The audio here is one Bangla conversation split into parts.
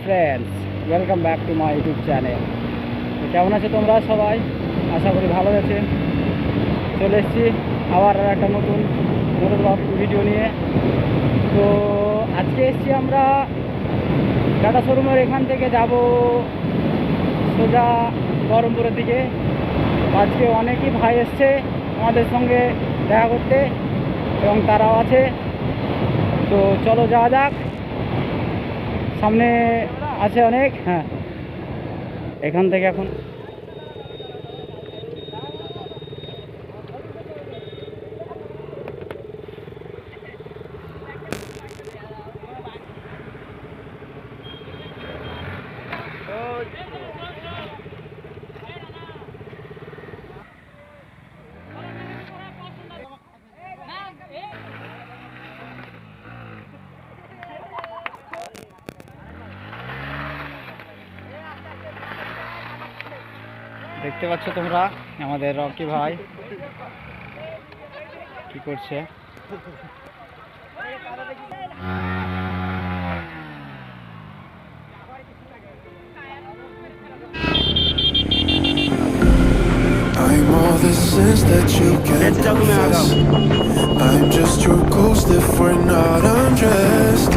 Friends, welcome back to my YouTube channel. কেমন আছে তোমরা সবাই? আশা করি ভালো আছে। চলে এসেছি আবার একটা নতুন ভিডিও নিয়ে। তো আজকে এসেছি আমরা টাটা শোরুমের এখান থেকে যাব সোজা বহরমপুরের দিকে। আজকে অনেকই ভাই এসছে আমাদের সঙ্গে দেখা করতে এবং তারাও আছে। তো চলো যাওয়া যাক, সামনে আছে অনেক। হ্যাঁ, এখান থেকে এখন দেখতে পাচ্ছ তোমরা আমাদের রকি ভাই কি করছে। I'm all the sins that you can't confess. I'm just your ghost if we're not undressed.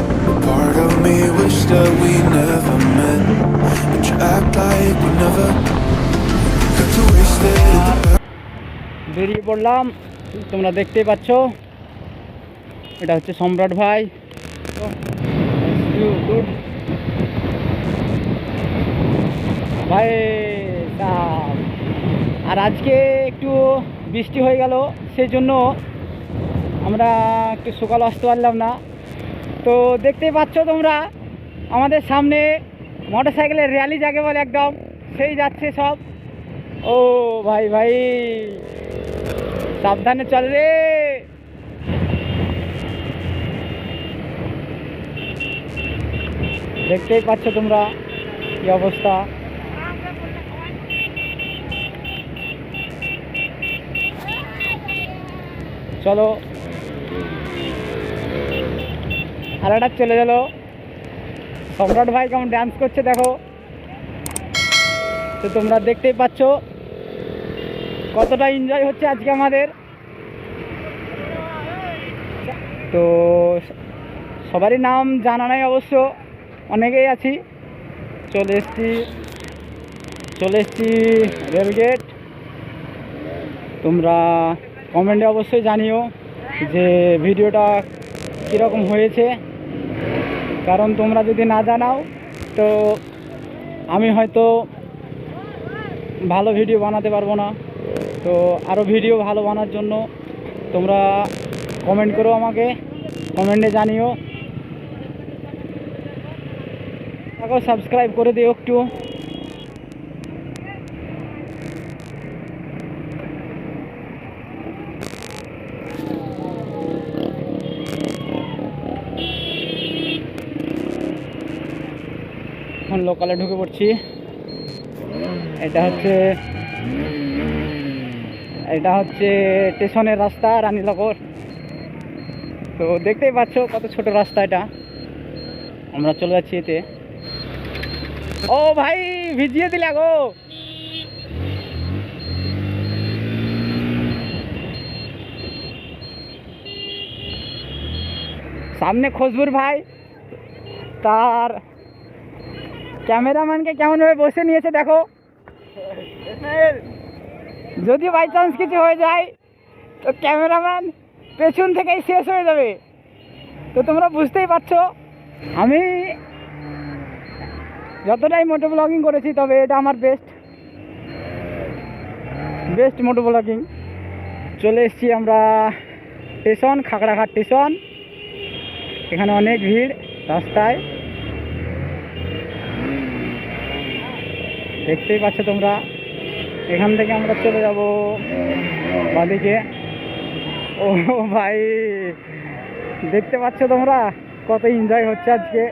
Part of me wish that we never met, but you act like we never got to waste it. বেরিয়ে পড়লাম, তোমরা দেখতেই পাচ্ছ। এটা হচ্ছে সম্রাট ভাই। ভাই আর আজকে একটু বৃষ্টি হয়ে গেল, সেই জন্য আমরা একটু সকাল আসতে পারলাম না। তো দেখতেই পাচ্ছ তোমরা আমাদের সামনে মোটর সাইকেলের র্যালি যাকে বলে, একদম সেই যাচ্ছে সব। ও ভাই ভাই সাবধানে চল রে। দেখতেই পাচ্ছ তোমরা কি অবস্থা। চলো আর একটা চলে গেল। সম্রাট ভাই কেমন ডান্স করছে দেখো। তো তোমরা দেখতেই পাচ্ছ কতটা এনজয় হচ্ছে আজকে আমাদের। তো সবারই নাম জানা নাই অবশ্য, অনেকেই আছি। চলে এসছি রেলগেট। তোমরা কমেন্টে অবশ্যই জানিও যে ভিডিওটা কীরকম হয়েছে, কারণ তোমরা যদি না জানাও তো আমি হয়তো ভালো ভিডিও বানাতে পারবো না। তো আরও ভিডিও ভালো বানার জন্য তোমরা কমেন্ট করো, আমাকে কমেন্টে জানিও। তারপর সাবস্ক্রাইব করে দিও একটু। এখন লোকালে ঢুকে পড়ছি। এটা হচ্ছে স্টেশনের রাস্তা, রানীনগর। তো দেখতেই পাচ্ছ কত ছোট রাস্তা এটা। আমরা চলে যাচ্ছি এতে। ও ভাই ভিজিয়ে দিলে গো। সামনে খুশবুর ভাই তার ক্যামেরাম্যানকে কেমনভাবে বসে নিয়েছে দেখো। যদি বাই চান্স কিছু হয়ে যায় তো ক্যামেরাম্যান পেছন থেকেই শেষ হয়ে যাবে। তো তোমরা বুঝতেই পারছো আমি যতটাই মোটো ব্লগিং করেছি, তবে এটা আমার বেস্ট মোটো ব্লগিং। চলে এসেছি আমরা স্টেশন, খাগড়াঘাট স্টেশন। এখানে অনেক ভিড় রাস্তায়, দেখতেই পাচ্ছ তোমরা। এখান থেকে আমরা চলে যাব বাদিকে। ও ভাই দেখতে পাচ্ছ তোমরা কত এনজয় হচ্ছে আজকে।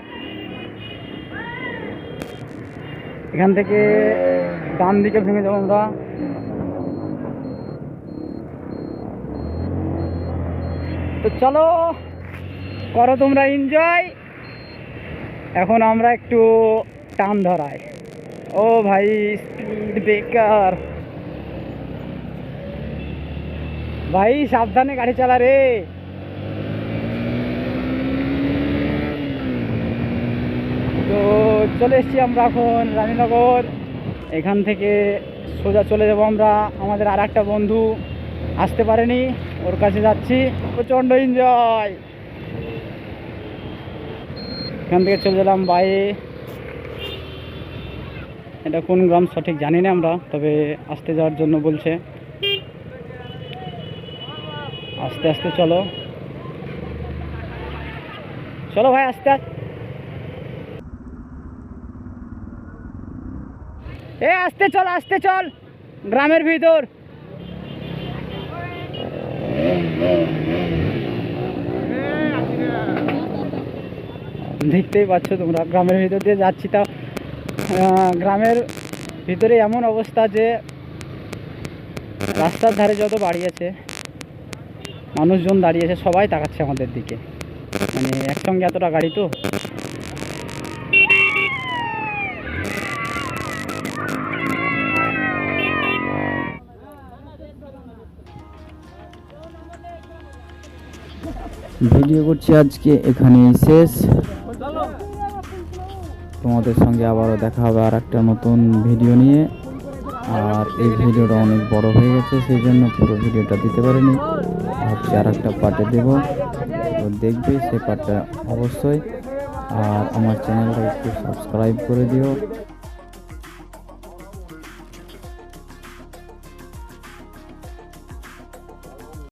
এখান থেকে ডান দিকে ভেঙে যাবো আমরা। তো চলো করো তোমরা এনজয়। এখন আমরা একটু টান ধরাই। ও ভাই স্পিড ব্রেকার, ভাই সাবধানে গাড়ি চালা রে। তো চলে এসেছি আমরা এখন রানীনগর। এখান থেকে সোজা চলে যাব আমরা, আমাদের আর একটা বন্ধু আসতে পারেনি, ওর কাছে যাচ্ছি। প্রচণ্ড এনজয়। এখান থেকে চলে গেলাম বাইরে, এটা কোন গ্রাম সঠিক জানি না আমরা, তবে আসতে যাওয়ার জন্য বলছে। আস্তে আস্তে চলো, চলো ভাই আস্তে আস্তে। এ আস্তে চল, আস্তে চল, গ্রামের ভিতর। দেখতেই পাচ্ছ তোমরা, গ্রামের ভিতর দিয়ে যাচ্ছি। তা গ্রামের ভিতরে এমন অবস্থা যে রাস্তার ধারে যত বাড়ি আছে, মানুষজন দাঁড়িয়েছে, সবাই তাকাচ্ছে আমাদের দিকে, মানে একসঙ্গে এতটা গাড়ি। তো ভিডিও করছি আজকে এখানেই শেষ। তোমাদের সঙ্গে আবারও দেখা হবে আর একটা নতুন ভিডিও নিয়ে। আর এই ভিডিওটা অনেক বড় হয়ে গেছে, সেই জন্য পুরো ভিডিওটা দিতে পারিনি, ভাবছি আর একটা পার্টে দেবো। তো দেখবে সেই পার্টটা অবশ্যই। আর আমার চ্যানেলটা একটু সাবস্ক্রাইব করে দিও।